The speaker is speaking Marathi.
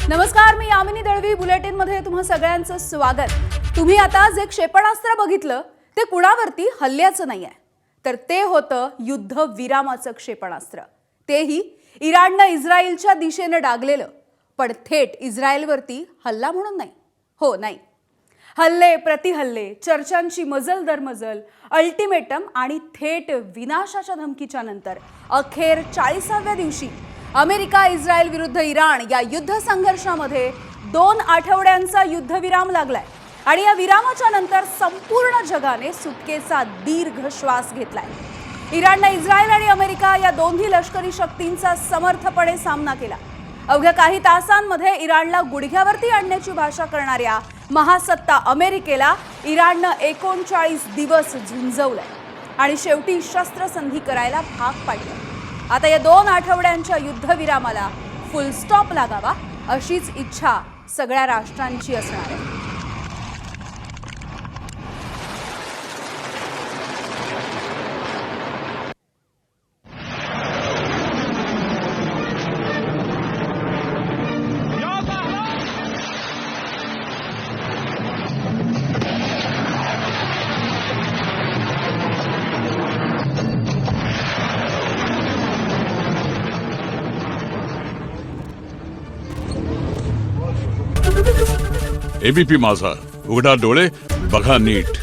नमस्कार, मी यामिनी दळवी. बुलेटिन मध्ये तुम्हा सगळ्यांचं स्वागत. तुम्ही आता जे क्षेपणास्त्र बघितलं ते कुणावरती हल्ल्याचं नाहीये, तर ते होतं युद्धविरामाचं क्षेपणास्त्र. तेही इराणनं इस्रायलच्या दिशेने डागलेलं, पण थेट इस्रायलवरती हल्ला म्हणून नाही. हो नाही, हल्ले प्रतिहल्ले, चर्चांची मजल दर मजल, अल्टिमेटम आणि थेट विनाशाच्या धमकीच्या नंतर अखेर 40व्या दिवशी अमेरिका इस्रायल विरुद्ध इराण या युद्ध संघर्षामध्ये 2 आठवड्यांचा युद्धविराम लागलाय. आणि या विरामाच्या नंतर संपूर्ण जगाने सुटकेचा दीर्घ श्वास घेतलाय. इराणने इस्रायल आणि अमेरिका या दोन्ही लष्करी शक्तींचा समर्थपणे सामना केला. अवघ्या काही तासांमध्ये इराणला गुडघ्यावरती आणण्याची भाषा करणाऱ्या महासत्ता अमेरिकेला इराणनं 39 दिवस झुंजवलंय आणि शेवटी शस्त्रसंधी करायला भाग पाडलं. आता या 2 आठवड्यांच्या युद्धविरामाला फुल स्टॉप लागावा अशीच इच्छा सगळ्या राष्ट्रांची असणार आहे. एबीपी माझा, उघडा डोळे बघा नीट.